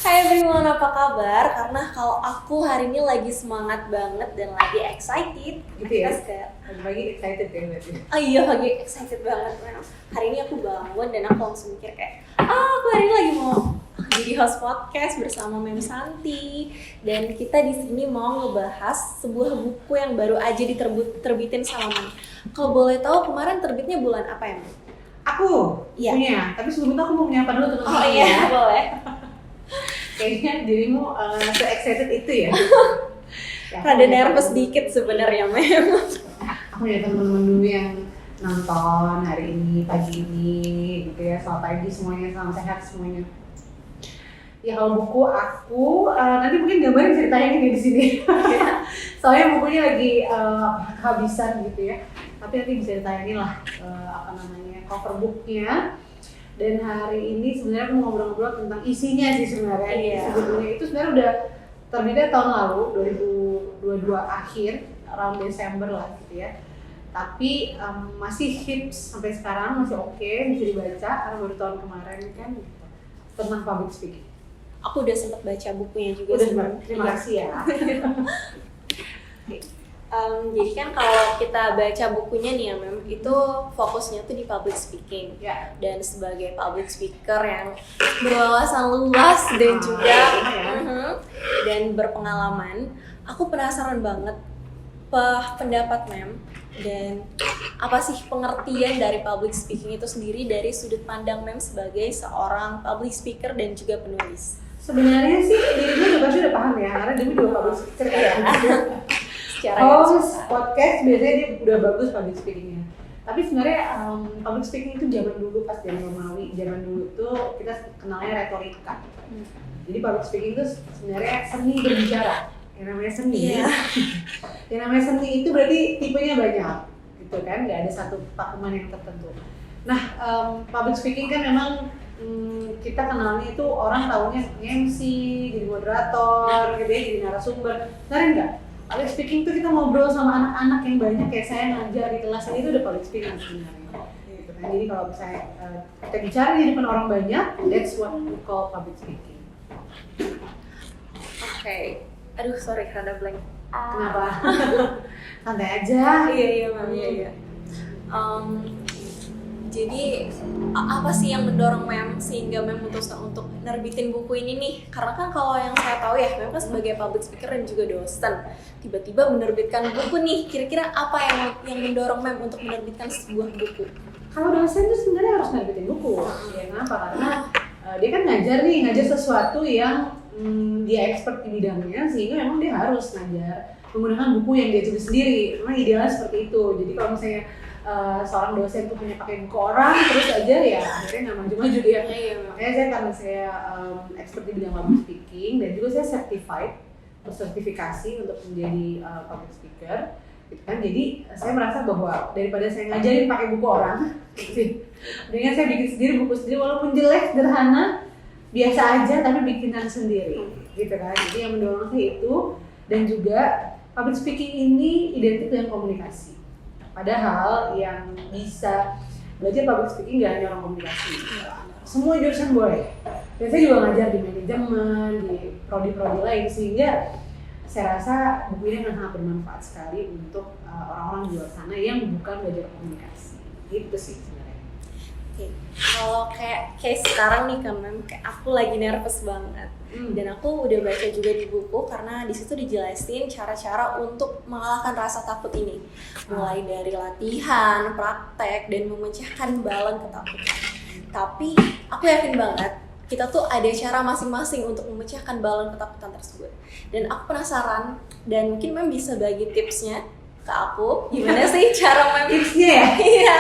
Hai everyone, apa kabar? Karena kalau aku hari ini lagi semangat banget dan lagi excited. Gitu ya? Kayak, Pagi-pagi excited ya berarti? oh iya, lagi excited banget. Hari ini aku bangun dan aku langsung mikir kayak, aku hari ini lagi mau jadi host podcast bersama Mem Santi. Dan kita di sini mau ngebahas sebuah buku yang baru aja diterbitin sama Mem. Kalau boleh tahu kemarin terbitnya bulan apa ya, Mem? Aku Iya. punya, tapi sebelum itu aku mau menyapa dulu teman-teman. Oh iya, boleh. Kayaknya dirimu se-excited itu ya? Ya, Rada nervous dikit sebenarnya, Mem. Aku punya teman-teman dulu yang nonton hari ini, pagi ini gitu ya. Selamat pagi semuanya, selamat sehat semuanya. Ya kalau buku aku, nanti mungkin gambarnya bisa ditayangin di sini. Soalnya bukunya lagi kehabisan gitu ya. Tapi nanti bisa ditayangin lah cover booknya. Dan hari ini sebenarnya aku mau ngobrol-ngobrol tentang isinya sih sebenarnya. Iya. Bukunya itu sebenarnya udah terbitnya tahun lalu, 2022 akhir, around Desember lah gitu ya. Tapi masih hits sampai sekarang, masih oke, bisa dibaca karena baru tahun kemarin kan gitu. Tentang public speaking. Aku udah sempat baca bukunya juga. Udah sempat, terima kasih ya. Jadi kan kalau kita baca bukunya nih ya Mem, itu fokusnya tuh di public speaking. Ya. Dan sebagai public speaker yang berwawasan luas dan juga dan berpengalaman, aku penasaran banget pendapat Mem dan apa sih pengertian dari public speaking itu sendiri dari sudut pandang Mem sebagai seorang public speaker dan juga penulis. Sebenarnya sih dirimu juga pasti udah paham ya, karena dirimu juga public speaker ya. Host podcast biasanya dia udah bagus public speakingnya. Tapi sebenarnya public speaking itu zaman dulu pas zaman Romawi, zaman dulu tuh kita kenalnya retorika. Jadi public speaking itu sebenarnya seni berbicara. Yang namanya seni. Yeah. Yang namanya seni itu berarti tipenya banyak, gitu kan? Nggak ada satu pakuman yang tertentu. Nah, public speaking kan memang kita kenalnya itu orang taunya MC, jadi moderator, gitu ya, jadi narasumber. Sebenarnya enggak. Public speaking itu kita ngobrol sama anak-anak yang banyak kayak saya ngajar di kelas ini itu udah public speaking sebenarnya. Gitu kan. Jadi kalau misalnya kita bicara di depan orang banyak, that's what we call public speaking. Oke. Aduh, sorry rada blank. Kenapa? Santai aja. Iya Mem, iya. Jadi apa sih yang mendorong Mem sehingga Mem memutuskan untuk nerbitin buku ini nih? Karena kan kalau yang saya tahu ya, Mem kan sebagai public speaker dan juga dosen, tiba-tiba menerbitkan buku nih. Kira-kira apa yang mendorong Mem untuk menerbitkan sebuah buku? Kalau dosen tuh sebenarnya harus nerbitin buku. Ya kenapa? Karena dia kan ngajar sesuatu yang dia expert di bidangnya, sehingga memang dia harus ngajar menggunakan buku yang dia tulis sendiri. Memang idealnya seperti itu. Jadi kalau misalnya seorang dosen tuh hanya pakai buku orang terus aja ya akhirnya nggak maju-maju dia. Makanya saya karena saya expert di bidang public speaking dan juga saya bersertifikasi untuk menjadi public speaker gitu kan. Jadi saya merasa bahwa daripada saya ngajarin pakai buku orang dengan saya bikin sendiri buku sendiri walaupun jelek, sederhana, biasa aja tapi bikinan sendiri gitu kan. Jadi yang mendorong saya itu, dan juga public speaking ini identik dengan komunikasi. Padahal yang bisa belajar public speaking gak hanya orang komunikasi, semua jurusan boleh. Dan saya juga ngajar di manajemen, di prodi-prodi lain, sehingga saya rasa buku ini akan sangat bermanfaat sekali untuk orang-orang di luar sana yang bukan belajar komunikasi. Gitu sih sebenarnya. Oke. Kalau kayak sekarang nih kan Mem, kayak aku lagi nervous banget. Dan aku udah baca juga di buku karena di situ dijelasin cara-cara untuk mengalahkan rasa takut ini. Mulai dari latihan, praktek, dan memecahkan balon ketakutan. Tapi aku yakin banget kita tuh ada cara masing-masing untuk memecahkan balon ketakutan tersebut. Dan aku penasaran dan mungkin Mem bisa bagi tipsnya ke aku. Gimana sih cara Mem? Tipsnya ya? Iya.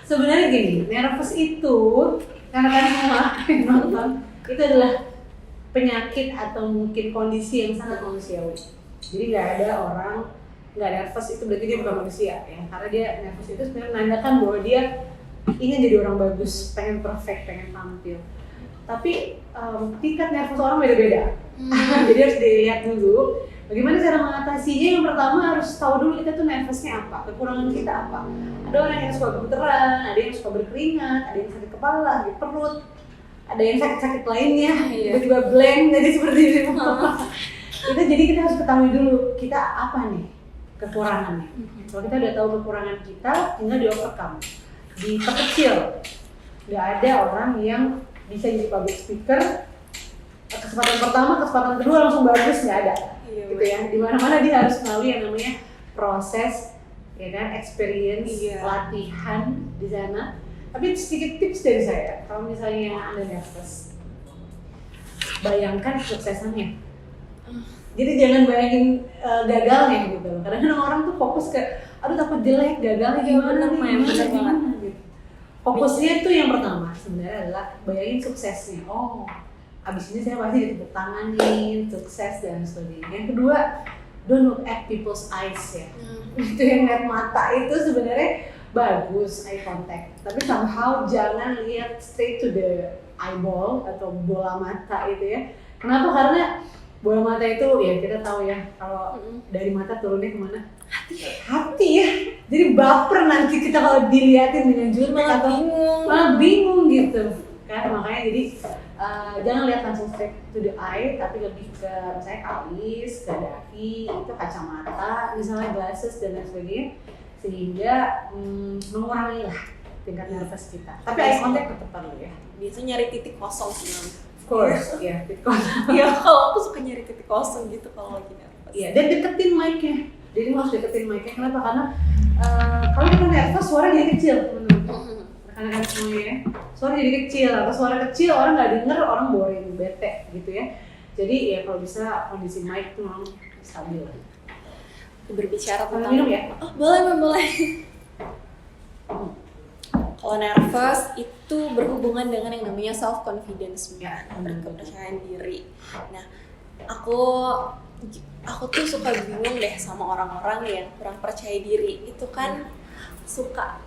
Sebenarnya gini, nervous itu karena kan semua nonton itu adalah penyakit atau mungkin kondisi yang sangat manusiawi. Jadi nggak ada orang nggak nervous itu berarti dia bukan manusia ya. Karena dia nervous itu sebenarnya menandakan bahwa dia ingin jadi orang bagus, pengen perfect, pengen tampil. Tapi tingkat nervous orang beda-beda. Jadi harus dilihat dulu bagaimana cara mengatasinya. Yang pertama harus tahu dulu kita tuh nervousnya apa, kekurangan kita apa. Ada orang yang suka gemeteran, ada yang suka berkeringat, ada yang sakit kepala, sakit perut, ada yang sakit-sakit lainnya, Iya. tiba-tiba blank jadi seperti itu. Itu jadi kita harus ketahui dulu kita apa nih kekurangannya. Kalau kita udah tahu kekurangan kita, tinggal di overcome, diperkecil. Nggak ada orang yang bisa jadi public speaker kesempatan pertama, kesempatan kedua langsung bagus, nggak ada. Iya, Gitu ya. Di mana-mana dia harus melalui yang namanya proses, ya kan, experience, Iya. latihan di sana. Tapi sedikit tips dari saya, kalau misalnya Anda nervous, bayangkan kesuksesannya. Jadi jangan bayangin gagalnya gitu. Kadang-kadang orang tuh fokus ke, aduh takut jelek, gagalnya gimana nih, bener banget. gitu. Fokusnya tuh yang pertama sebenarnya adalah bayangin suksesnya. Oh, abis ini saya pasti ditepuk tangan nih, sukses dan sebagainya. Yang kedua, don't look at people's eyes ya. Itu yang lihat mata itu sebenarnya bagus, eye contact. Tapi somehow jangan lihat straight to the eyeball atau bola mata itu ya. Kenapa? Karena bola mata itu ya kita tahu ya kalau dari mata turunnya kemana? Hati ya. Jadi baper nanti kita kalau diliatin dengan jutek atau malah bingung gitu kan. Makanya jadi jangan lihat langsung straight to the eye, tapi lebih ke misalnya alis, ke dahi, itu kacamata, misalnya glasses dan lain sebagainya, sehingga mengurangi lah tingkat nervous kita. Tapi eye contact tetap perlu ya. Biasanya nyari titik kosong sih, Mam. Of course, ya, Iya, kalau aku suka nyari titik kosong gitu kalau lagi nervous. Iya, dan deketin mic-nya. Jadi harus deketin mic-nya. Kenapa? Karena kalau kita nervous, suara jadi kecil, teman-teman. Rekan-rekan semuanya ya, suara jadi kecil. Atau suara kecil orang nggak denger, orang boring, bete gitu ya. Jadi ya kalau bisa kondisi mic itu memang stabil. Berbicara Boleh tentang minum ya? Oh, boleh, Mam, boleh. Kalau nervous itu berhubungan dengan yang namanya self confidence, Ya, kepercayaan diri. Nah, aku tuh suka bingung deh sama orang-orang yang kurang percaya diri. Itu kan suka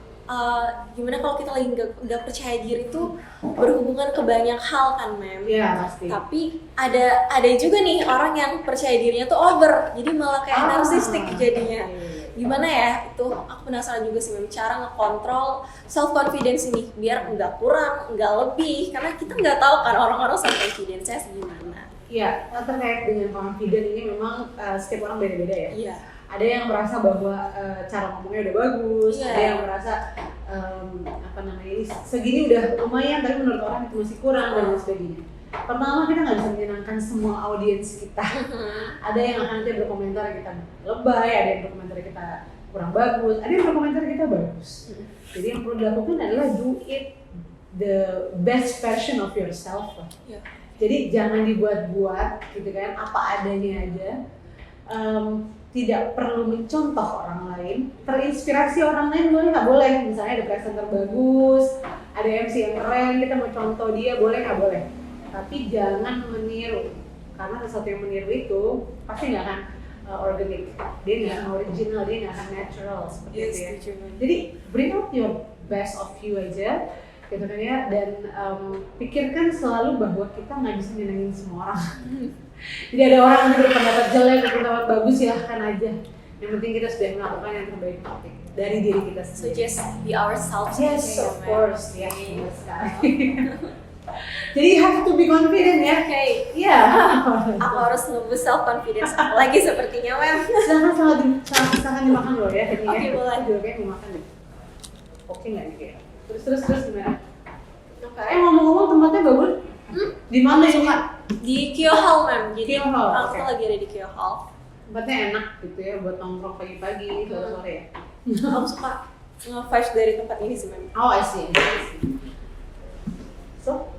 gimana kalau kita lagi nggak percaya diri tuh berhubungan ke banyak hal kan, Mem. Iya, pasti. Tapi ada juga nih orang yang percaya dirinya tuh over, jadi malah kayak narsistik jadinya. Gimana ya, itu aku penasaran juga sih, Mem, cara ngekontrol self confidence ini biar nggak kurang, nggak lebih, karena kita nggak tahu kan orang-orang self confidence-nya segimana. Iya, terkait dengan confident ini memang setiap orang beda-beda ya. Iya. Ada yang merasa bahwa cara ngomongnya udah bagus, Iya. ada yang merasa segini udah lumayan, tapi menurut orang itu masih kurang dan lain sebagainya. Pertama, kita nggak bisa menyenangkan semua audiens kita. Ada yang akan nanti berkomentar kita lebay, ada yang berkomentar kita kurang bagus, ada yang berkomentar kita bagus. Jadi yang perlu dilakukan adalah do it the best version of yourself. Iya. Jadi jangan dibuat-buat gitu kan, apa adanya aja. Tidak perlu mencontoh orang lain, terinspirasi orang lain boleh nggak boleh. Misalnya ada presenter bagus, ada MC yang keren, kita mau contoh dia, boleh nggak boleh. Tapi jangan meniru, karena sesuatu yang meniru itu pasti nggak akan organic, dia nggak akan original, dia nggak akan natural seperti itu ya. Jadi bring out your best of you aja, gitu kan ya. Dan pikirkan selalu bahwa kita nggak bisa nyenengin semua orang. Jadi ada orang yang berpendapat jelek, berpendapat bagus, silahkan aja. Yang penting kita sudah melakukan yang terbaik dari diri kita So sendiri. just be ourselves. Yes, aja ya, of Mem. course, ya, benar sekali. Jadi have to be confident ya. Oke. Iya. Aku harus ngeboost self confidence aku lagi sepertinya, Mem. Silahkan dimakan loh ya. Ini Oke, ya. boleh. Juga kayak mau makan deh. Oke nggak nih kayak? Terus gimana? Oke. Ngomong-ngomong tempatnya bagus. Di mana suka? Di Kyo Hall, Mem. Jadi Kyo Hall, aku oke. lagi ada di Kyo Hall. Tempatnya enak gitu ya buat nongkrong pagi-pagi, sore-sore ya. Aku suka nge-vibes dari tempat ini sih, Mem. Oh, I see. So,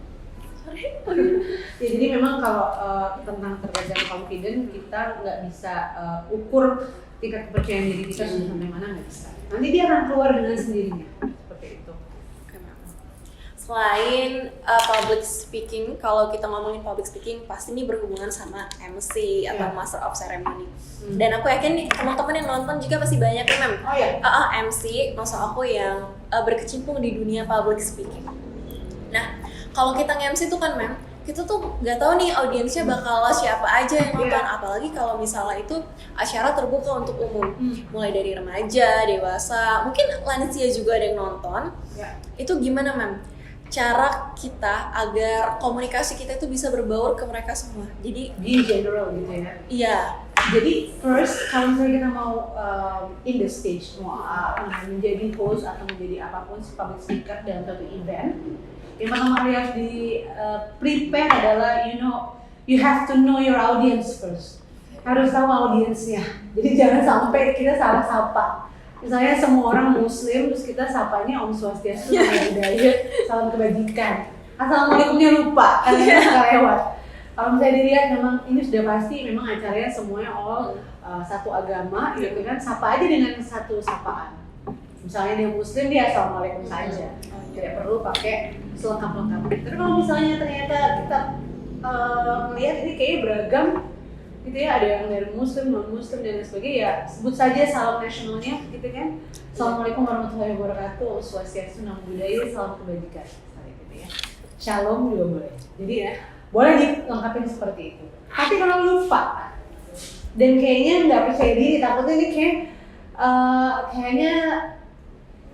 Sorry. ya, jadi memang kalau tentang terkait dengan confident, kita nggak bisa ukur tingkat kepercayaan diri kita sudah sampai mana, nggak bisa. Nanti dia akan keluar dengan sendirinya, seperti itu. Oke, Mem. Selain public speaking, kalau kita ngomongin public speaking, pasti ini berhubungan sama MC atau Ya. Master of Ceremony. Dan aku yakin nih teman-teman yang nonton juga pasti banyak nih, Mem. Oh ya. MC, maksud aku yang berkecimpung di dunia public speaking. Nah, kalau kita nge-MC tuh kan, Mem, kita tuh nggak tahu nih audiensnya bakal siapa aja yang nonton. Apalagi kalau misalnya itu acara terbuka untuk umum, mulai dari remaja, dewasa, mungkin lansia juga ada yang nonton. Ya. Itu gimana, Mem? cara kita agar komunikasi kita itu bisa berbaur ke mereka semua. Jadi in general gitu ya. iya. Jadi first kalau misalnya kita mau in the stage mau menjadi host atau menjadi apapun public speaker dalam suatu event, yang pertama harus di prepare adalah you have to know your audience first. Harus tahu audiensnya. Jadi jangan sampai kita salah sapa. Misalnya semua orang Muslim, terus kita sapanya Om Swastiastu, Nama Budaya, Salam Kebajikan. Assalamualaikumnya lupa, karena kita lewat. Kalau misalnya dilihat memang ini sudah pasti memang acaranya semuanya satu agama, gitu kan. Sapa aja dengan satu sapaan. Misalnya dia Muslim, dia Assalamualaikum saja. Tidak perlu pakai selengkap-lengkap. Tapi kalau misalnya ternyata kita melihat ini kayaknya beragam, gitu ya, ada yang dari Muslim, non-Muslim dan lain sebagainya, ya sebut saja salam nasionalnya, gitu kan. Assalamualaikum warahmatullahi wabarakatuh, Swastiastu, Namo Buddhaya, salam kebajikan, gitu ya. Shalom juga boleh. Jadi ya, boleh dilengkapin seperti itu. Tapi kalau lupa dan kayaknya nggak percaya diri, takutnya ini kayaknya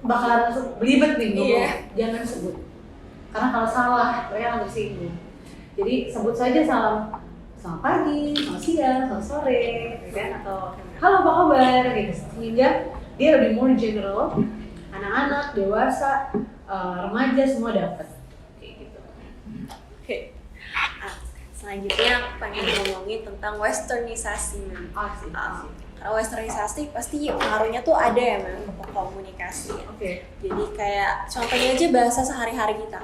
bakalan belibet nih, jangan sebut. Karena kalau salah, mereka akan tersinggung. Jadi sebut saja selamat pagi, selamat siang, selamat sore, kan? Atau halo apa kabar, gitu. Sehingga dia lebih more general, anak-anak, dewasa, remaja semua dapat, kayak gitu. Oke. Selanjutnya aku pengen ngomongin tentang westernisasi. Karena westernisasi pasti pengaruhnya tuh ada ya memang ke komunikasi. Jadi kayak contohnya aja bahasa sehari-hari kita.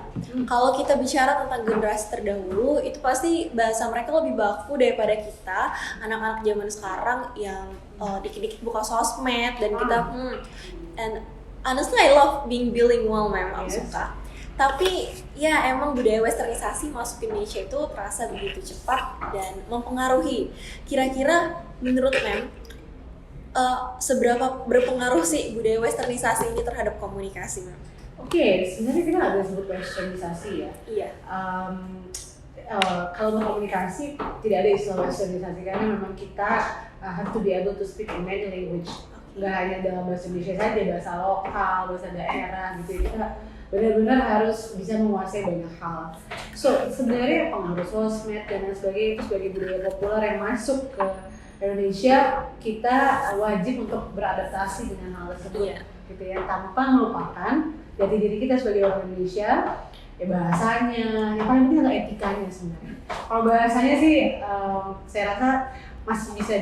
Kalau kita bicara tentang generasi terdahulu, itu pasti bahasa mereka lebih baku daripada kita, anak-anak zaman sekarang yang dikit-dikit buka sosmed dan kita and honestly I love being bilingual memang, aku suka. Tapi ya emang budaya westernisasi masuk ke Indonesia itu terasa begitu cepat dan mempengaruhi. Kira-kira menurut Mem, seberapa berpengaruh sih budaya westernisasi ini terhadap komunikasi, Mem? Sebenarnya kita nggak bisa sebut westernisasi ya. Iya. Kalau berkomunikasi tidak ada istilah westernisasi karena memang kita have to be able to speak in many language. Nggak hanya dalam bahasa Indonesia saja, bahasa lokal, bahasa daerah gitu. Kita benar-benar harus bisa menguasai banyak hal. So sebenarnya pengaruh sosmed dan lain sebagainya itu sebagai budaya populer yang masuk ke Indonesia, kita wajib untuk beradaptasi dengan hal tersebut, gitu ya, tanpa melupakan jati diri kita sebagai orang Indonesia, ya bahasanya, yang paling penting adalah etikanya sebenarnya. Kalau bahasanya sih, saya rasa masih bisa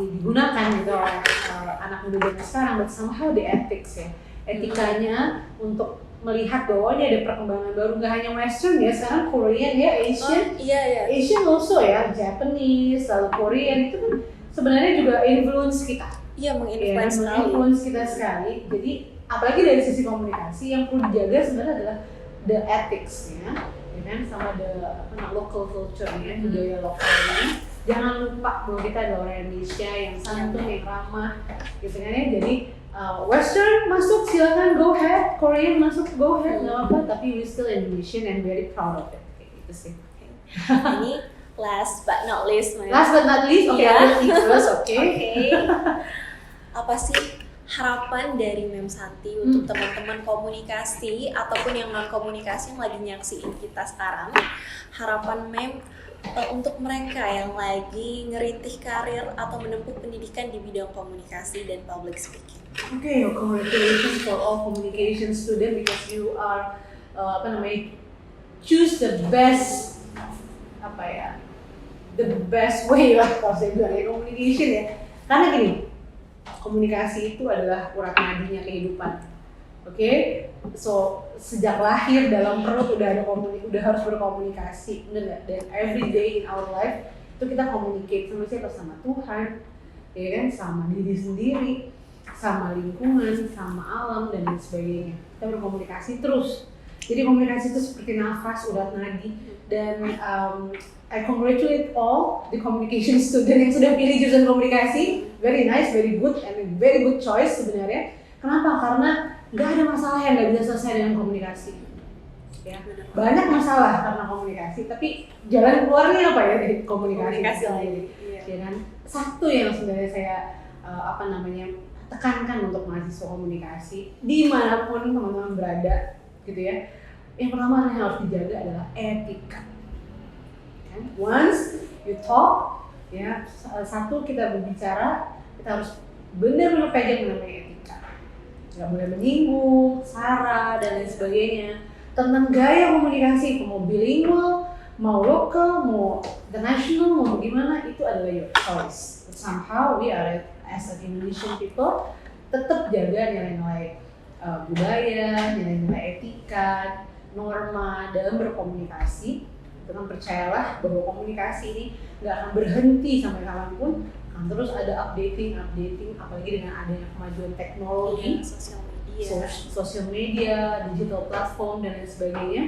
digunakan gitu oleh anak muda zaman sekarang, but somehow the ethics ya, etikanya untuk melihat bahwa ini ada perkembangan baru, nggak hanya Western ya, sekarang Korean ya, Asian, Asian also ya, Japanese, lalu Korean itu kan sebenarnya juga influence kita. Iya, menginfluence kita sekali. Jadi apalagi dari sisi komunikasi yang perlu dijaga sebenarnya adalah the ethics-nya, ya kan, sama the local culture-nya, budaya lokalnya. Jangan lupa bahwa kita adalah orang Indonesia yang santun, yang ramah, gitu kan ya. Jadi Western masuk, silakan, go ahead. Korean masuk, go ahead, nggak apa-apa. Tapi we still Indonesian and very proud of it. Kayak gitu sih. Ini last but not least. Last but not least, oke. Apa sih harapan dari Mem Santi untuk teman-teman komunikasi ataupun yang non komunikasi yang lagi nyaksiin kita sekarang? Harapan Mem untuk mereka yang lagi ngerintis karir atau menempuh pendidikan di bidang komunikasi dan public speaking. Congratulations for all communication student because you are choose the best the best way lah kalau saya bilang ya, communication ya. Karena gini, komunikasi itu adalah urat nadinya kehidupan. So sejak lahir dalam perut udah harus berkomunikasi, bener nggak? Dan every day in our life itu kita communicate sama siapa? Sama Tuhan, ya kan? Sama diri sendiri, sama lingkungan, sama alam dan lain sebagainya. Kita berkomunikasi terus. Jadi komunikasi itu seperti nafas, urat nadi. Dan I congratulate all the communication student yang sudah pilih jurusan komunikasi. Very nice, very good, and very good choice sebenarnya. Kenapa? Karena nggak ada masalah yang nggak bisa selesai dengan komunikasi. Ya, banyak masalah karena komunikasi, tapi jalan keluarnya apa ya dari komunikasi lagi. Ya kan? Satu yang sebenarnya saya tekankan untuk mahasiswa komunikasi dimanapun teman-teman berada, gitu ya. Yang pertama yang harus dijaga adalah etika. Kan? Once you talk, ya satu kita berbicara, kita harus benar-benar pegang namanya etika. Nggak boleh menyinggung, sara dan lain sebagainya. Tentang gaya komunikasi, mau bilingual, mau lokal, mau international, mau bagaimana, itu adalah your choice. But somehow we are as a Indonesian people tetap jaga nilai-nilai budaya, nilai-nilai etika, norma dalam berkomunikasi. Dengan percayalah bahwa komunikasi ini nggak akan berhenti sampai kapanpun, akan terus ada updating, apalagi dengan adanya kemajuan teknologi, sosial media, digital platform dan lain sebagainya.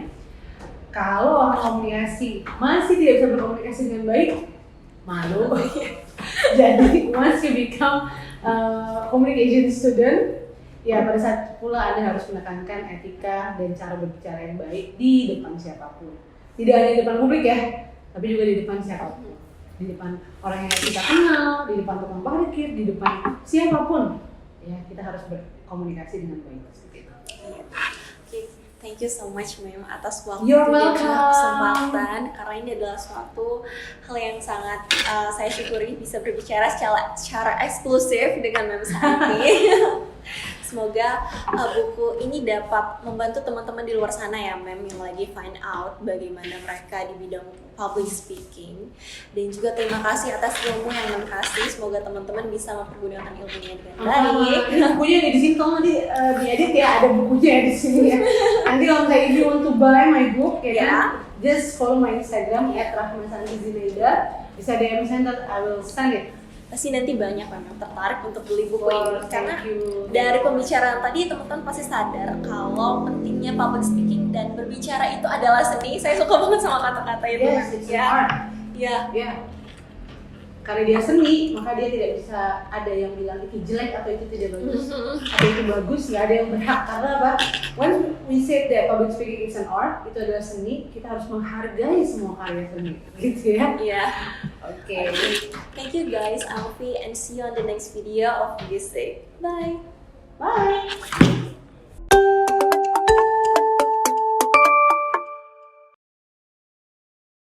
Kalau orang komunikasi masih tidak bisa berkomunikasi dengan baik, malu. Jadi once you become communication student, ya pada saat pula Anda harus menekankan etika dan cara berbicara yang baik di depan siapapun. Tidak hanya di depan publik ya, tapi juga di depan siapapun. Di depan orang yang kita kenal, di depan tukang parkir, di depan siapapun. Ya, kita harus berkomunikasi dengan baik seperti itu. Okay. Thank you so much, Mem, atas waktu You're dan welcome. kesempatan. Karena ini adalah suatu hal yang sangat saya syukuri bisa berbicara secara eksklusif dengan Mem Santi. Semoga buku ini dapat membantu teman-teman di luar sana ya, Mem, yang lagi find out bagaimana mereka di bidang public speaking. Dan juga terima kasih atas ilmu yang Mem kasih. Semoga teman-teman bisa mempergunakan ilmunya dengan baik. Bukunya ada di sini, tolong nanti diedit ya, ada bukunya di sini ya. Nanti kalau misalnya if you want to buy my book, ya kan, just follow my Instagram @rahmasantizineida. Bisa DM saya, I will send it. Pasti nanti banyak memang tertarik untuk beli buku ini karena Thank you. dari pembicaraan tadi teman-teman pasti sadar kalau pentingnya public speaking dan berbicara itu adalah seni. Saya suka banget sama kata-kata itu. Yes, it's an art. Ya. Ya. Karena dia seni, maka dia tidak bisa ada yang bilang itu jelek atau itu tidak bagus. Atau itu bagus, nggak ada yang berhak. Karena apa? When we say that public speaking is an art, itu adalah seni, kita harus menghargai semua karya seni. Gitu ya? Iya. Oke. Thank you guys, Alfie, and see you on the next video of this day. Bye. Bye.